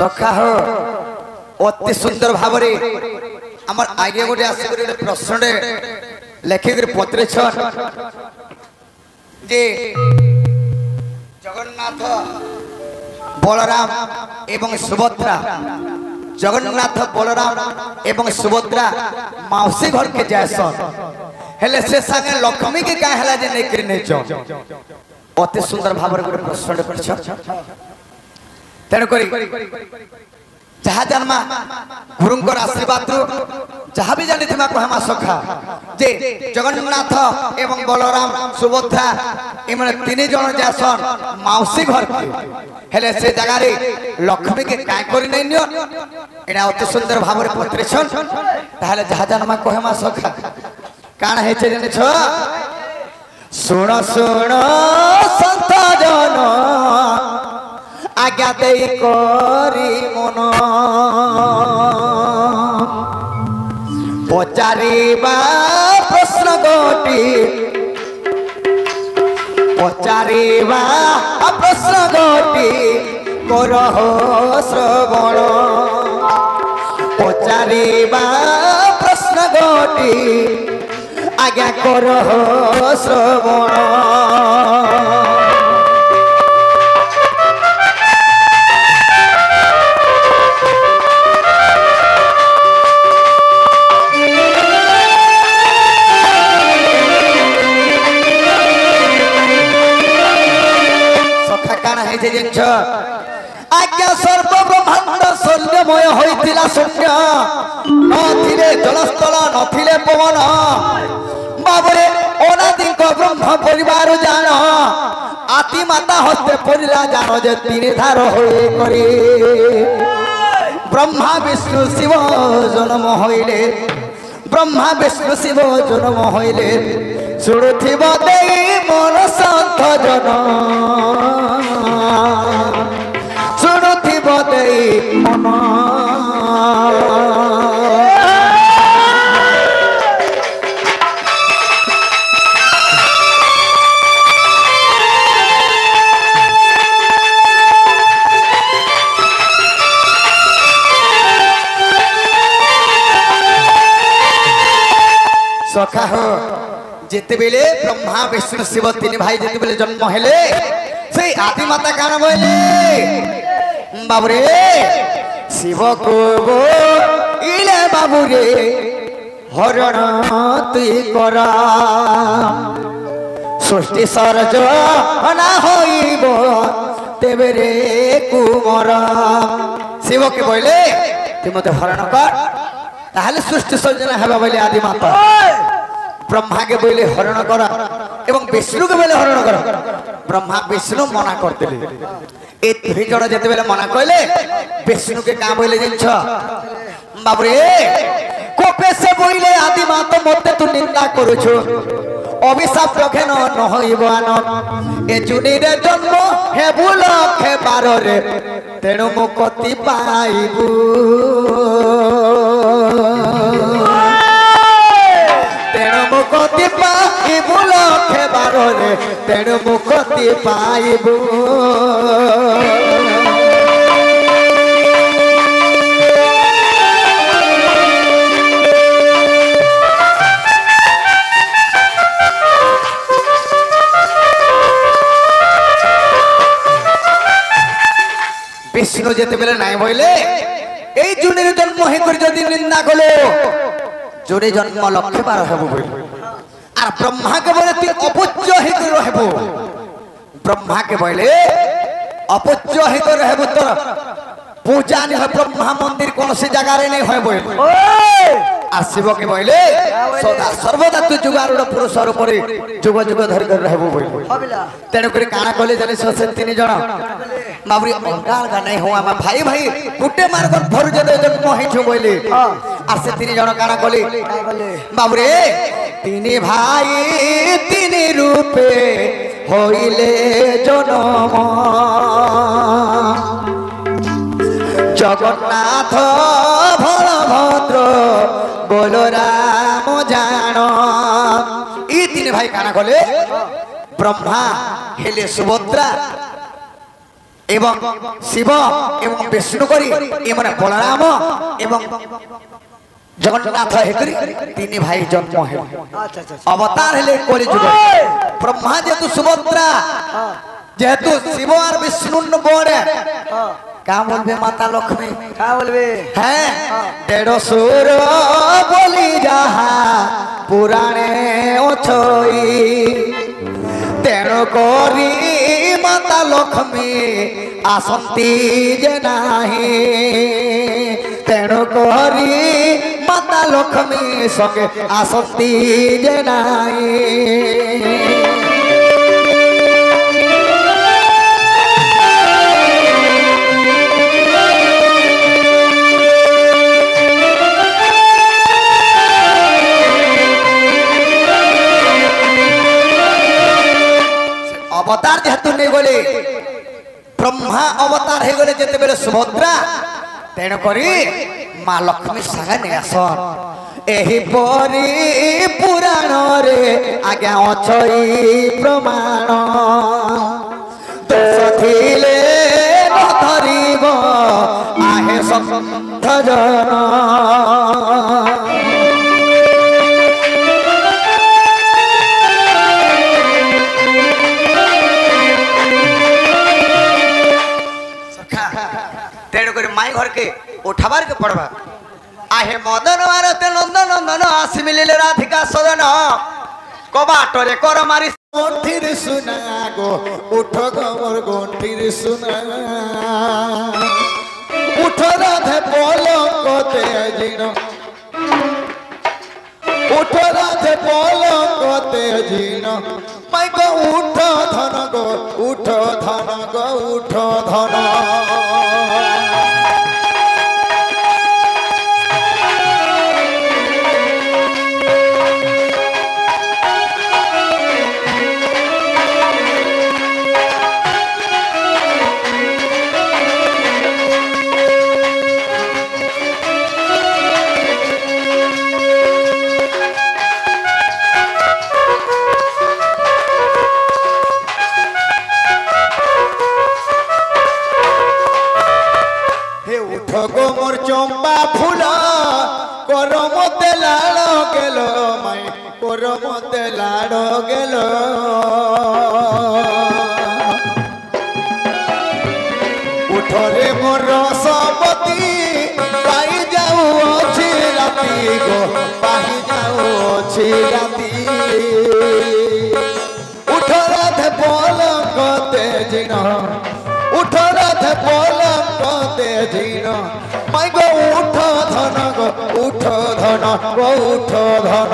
सखा हो अति सुंदर भाव आमर आगे गोटे आस प्रश्न लिखिक पत्रे जे जगन्नाथ बलराम एवं सुभद्रा जगन्नाथ बलराम एवं सुभद्रा मौसी घर के जैसन हेले से संगे लक्ष्मी के क्या है जे नहीं करने चो अति सुंदर भाव गोटे प्रश्न कर तेणुक जहाँ जन्मा गुरुंकर आशीर्वाद जहाँ भी जानी कहमा सखा जे जगन्नाथ एवं बलराम सुभद्रा एम तीन जन जासन मौसी घर के हेले से जगार लक्ष्मी के क्या कर एटा अति सुंदर भाव पत्रे ताहले जहाँ जन्मा कहमा सखा काण है जान सुन सुन संत जन आज्ञा दे करी मन पचारिबा प्रश्न गोटी पचारिबा प्रश्न गोटी करह श्रवण पचारिबा प्रश्न गोटी आज्ञा करह श्रवण आज्ञा सर्व ब्रह्मांड शल्यमय होइतिला शून्य नथिले जलस्थल नथिले पवन बाबरे अनादि ब्रह्म परिवार जान आति माता हस्ते पड़िला जान जे तीन धार होए करी ब्रह्मा विष्णु शिव जन्म होइले ब्रह्मा विष्णु शिव जन्म होइले सुरुथिब देई मन संत जन सुरुथिब देई मन सखा हो जिते बेले ब्रह्मा विष्णु शिव तीन भाई जिते बेले जन्म हेले से आदि माता कान बोले बाबुरे शिव को इले बाबुरे हरण तुई करा सृष्टि सर्ज ना होइब तेबे रे कुमर शिव के बोले तू मते हरण कर ताहले सृष्टि सर्जना हेबा बोले आदि माता ब्रह्मा के बोले हरण कर एवं विष्णु के बोले हरण कर ब्रह्मा विष्णु मना करते ए दुई जन जेते बेले मना कहले विष्णु के का बोले जिनछ बाबरे कोपे से बोले आदि माता मते तू निंदा करूछु अभिशाप रखे न होइबो आन ए जुनी रे जन्म हेबु लखे 12 रे तेणु मुक्ति पाइबू तेणु मुक्ति पाइबू लखे 12 रे तेणु मुक्ति पाइबू विष्णु जेते बेले नाई बोले ए जुने जन्म हे कर जदी निंदा कलो जोरे जन्म लक्ष्य 12 हेबो बोले आर ब्रह्मा के बोले तू अपूज्य हे कर रहबो ब्रह्मा के बोले अपूज्य हे कर रहबो तो पूजा नहीं है ब्रह्मा मंदिर कौन सी जगह रे नहीं है बोले आर शिव के बोले सदा सर्वदा तू जुगारूढ़ पुरुष रूप जुग जुग धर कर रहबो बोले तेणु कर काना कहले जने से तीन जण बाबरी अंगाल का नहीं हुआ मैं भाई भाई गुटे मार कर भर जदे जन्म हे छु बोले आ से तीन जण काना कहले बाबरे तीन भाई तीन रूपे होइले जन्म जगन्नाथ बलभद्र बलराम जान ई तीन भाई काना कहले ब्रह्मा हेले सुभद्रा এবং শিব এবং বিষ্ণু করি এমন বলরাম এবং জগন্নাথ হেকরি তিনি ভাই জন্ম হেলে অবতার হেলে কলিযুগ ব্রহ্মা যেহেতু সুভদ্রা যেহেতু শিব আর বিষ্ণুর বড় কা বলবে মাতা লক্ষ্মী কা বলবে হ্যাঁ দেড় সুর বলি যাহা পুরাণে অছই তেণু করি মাতা লক্ষ্মী আসন্তি যে নাহি তেণু করি মাতা লক্ষ্মী সঙ্গে আসন্তি যে নাহি अवतार जेहेतु नहीं गले ब्रह्मा अवतार हो गले जेते बेले सुभद्रा तेणु करी माँ लक्ष्मी संगे नहीं आसन एही परी पुराण रे आज्ञा अछई प्रमाण दोष थिले न धरिब आहे संत जन माई घर के उठाबार के पड़वा आहे मदन मारते नंदन नंदन आसी मिलिले राधिका सदन कबाटरे कर मारी गोंठीर सुना गो उठ गमर गोंठीर सुना उठ राधे पलक ते जिन उठ राधे पलक ते जिन माई गो उठ धन गो उठ धन गो उठ धन गो मोर चंपा फूल कर मते लाड़ गेल माई कर मते लाड़ गेल उठरे मोर सबती पाई जाऊ अछि राती गो पाई जाऊ अछि राती उठरा थे पलक ते जिन उठरा थे पलक ते जिन माई गो उठ धन गो उठ धन गो उठ धन